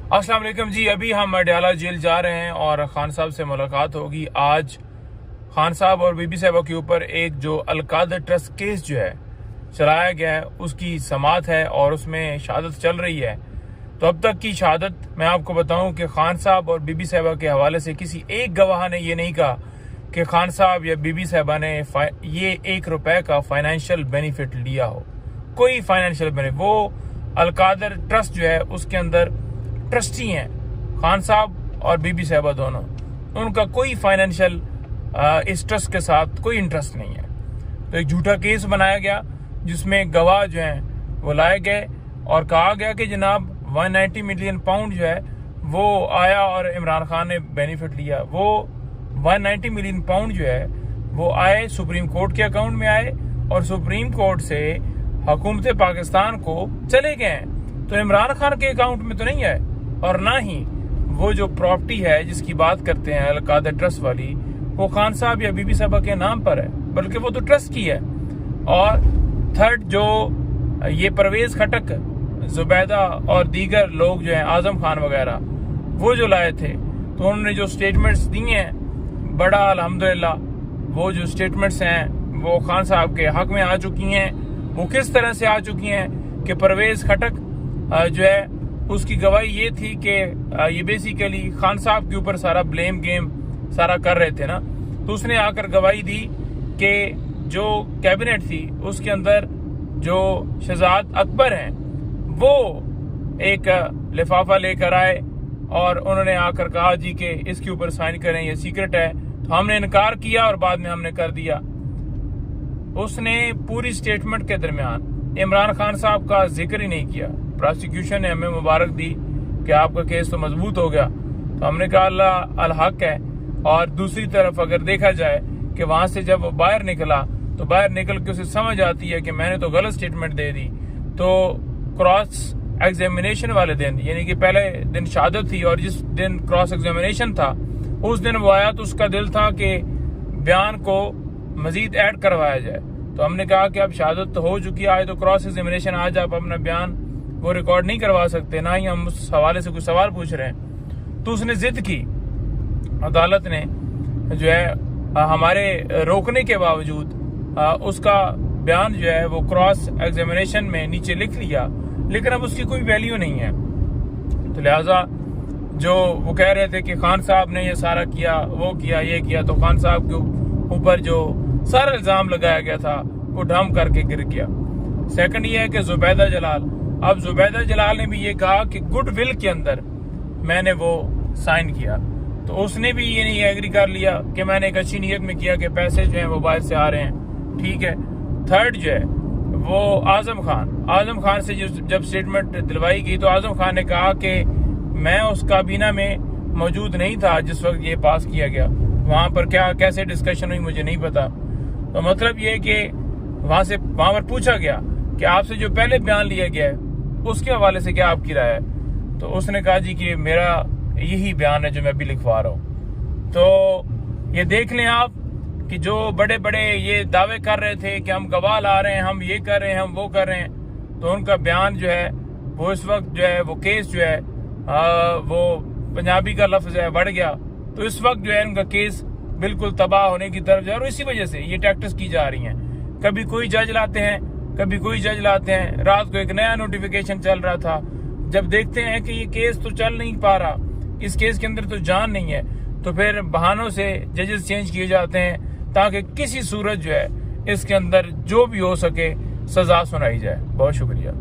अस्सलाम वालेकुम जी। अभी हम अडयाला जेल जा रहे हैं और खान साहब से मुलाकात होगी। आज खान साहब और बीबी साहबा के ऊपर एक जो अलकादर ट्रस्ट केस जो है चलाया गया है उसकी समाअत है और उसमें शहादत चल रही है। तो अब तक की शहादत मैं आपको बताऊं कि खान साहब और बीबी साहबा के हवाले से किसी एक गवाह ने ये नहीं कहा कि खान साहब या बीबी साहबा ने ये ₹1 का फाइनेंशियल बेनिफिट लिया हो। कोई फाइनेंशियल बेनिफिट, वो अलकादर ट्रस्ट जो है उसके अंदर ट्रस्टी हैं खान साहब और बीबी साहबा दोनों। उनका कोई फाइनेंशियल इस ट्रस्ट के साथ कोई इंटरेस्ट नहीं है। तो एक झूठा केस बनाया गया जिसमें गवाह जो हैं वो लाए गए और कहा गया कि जनाब 190 मिलियन पाउंड जो है वो आया और इमरान खान ने बेनिफिट लिया। वो 190 मिलियन पाउंड जो है वो आए सुप्रीम कोर्ट के अकाउंट में आए और सुप्रीम कोर्ट से हुकूमत पाकिस्तान को चले गए। तो इमरान खान के अकाउंट में तो नहीं है और ना ही वो जो प्रॉपर्टी है जिसकी बात करते हैं अलकादर ट्रस्ट वाली, वो खान साहब या बीबी साहबा के नाम पर है, बल्कि वो तो ट्रस्ट की है। और थर्ड, जो ये परवेज खटक, जुबैदा और दीगर लोग जो हैं, आजम खान वगैरह, वो जो लाए थे, तो उन्होंने जो स्टेटमेंट्स दिए हैं, बड़ा अल्हम्दुलिल्लाह वो जो स्टेटमेंट्स हैं वो खान साहब के हक में आ चुकी हैं। वो किस तरह से आ चुकी हैं कि परवेज खटक जो है उसकी गवाही ये थी कि ये बेसिकली खान साहब के ऊपर सारा ब्लेम गेम सारा कर रहे थे ना। तो उसने आकर गवाही दी कि जो कैबिनेट थी उसके अंदर जो शहजाद अकबर हैं वो एक लिफाफा लेकर आए और उन्होंने आकर कहा जी कि इसके ऊपर साइन करें, ये सीक्रेट है। तो हमने इनकार किया और बाद में हमने कर दिया। उसने पूरी स्टेटमेंट के दरमियान इमरान खान साहब का जिक्र ही नहीं किया। प्रोसिक्यूशन ने हमें मुबारक दी कि आपका केस तो मजबूत हो गया। तो हमने कहा अल्लाह अल हक है। और दूसरी तरफ अगर देखा जाए कि वहां से जब वो बाहर निकला तो बाहर निकल के उसे समझ आती है कि मैंने तो गलत स्टेटमेंट दे दी। तो क्रॉस एग्जामिनेशन वाले दिन, यानी कि पहले दिन शहादत थी और जिस दिन क्रॉस एग्जामिनेशन था उस दिन वो आया तो उसका दिल था कि बयान को मजीद ऐड करवाया जाए। तो हमने कहा कि अब शहादत तो हो चुकी है, आज तो क्रॉस एग्जामिनेशन, आज आप अपना बयान वो रिकॉर्ड नहीं करवा सकते, ना ही हम उस हवाले से कुछ सवाल पूछ रहे हैं। तो उसने जिद की। अदालत ने जो है हमारे रोकने के बावजूद उसका बयान जो है वो क्रॉस एग्जामिनेशन में नीचे लिख लिया, लेकिन अब उसकी कोई वैल्यू नहीं है। तो लिहाजा जो वो कह रहे थे कि खान साहब ने ये सारा किया, वो किया, ये किया, तो खान साहब के ऊपर जो सारा इल्जाम लगाया गया था वो ढम करके गिर गया। सेकंड ये है कि जुबैदा जलाल, अब जुबैदा जलाल ने भी ये कहा कि गुडविल के अंदर मैंने वो साइन किया। तो उसने भी ये नहीं एग्री कर लिया कि मैंने एक अच्छी नीयत में किया कि पैसे जो हैं वो बाहर से आ रहे हैं, ठीक है। थर्ड जो है वो आजम खान से जब स्टेटमेंट दिलवाई गई तो आजम खान ने कहा कि मैं उस काबीना में मौजूद नहीं था जिस वक्त ये पास किया गया, वहां पर क्या कैसे डिस्कशन हुई मुझे नहीं पता। तो मतलब ये कि वहां पर पूछा गया कि आपसे जो पहले बयान लिया गया है उसके हवाले से क्या आपकी राय है। तो उसने कहा जी कि मेरा यही बयान है जो मैं अभी लिखवा रहा हूँ। तो ये देख लें आप कि जो बड़े बड़े ये दावे कर रहे थे कि हम गवाह ला रहे हैं, हम ये कर रहे हैं, हम वो कर रहे हैं, तो उनका बयान जो है वो इस वक्त जो है वो केस जो है वो पंजाबी का लफ्ज है बढ़ गया। तो इस वक्त जो है उनका केस बिल्कुल तबाह होने की तरफ जा रहा है। और इसी वजह से ये टैक्टिक्स की जा रही हैं। कभी कोई जज लाते हैं, कभी कोई जज लाते हैं। रात को एक नया नोटिफिकेशन चल रहा था, जब देखते हैं कि ये केस तो चल नहीं पा रहा, इस केस के अंदर तो जान नहीं है, तो फिर बहानों से जजेस चेंज किए जाते हैं ताकि किसी सूरत जो है इसके अंदर जो भी हो सके सजा सुनाई जाए। बहुत शुक्रिया।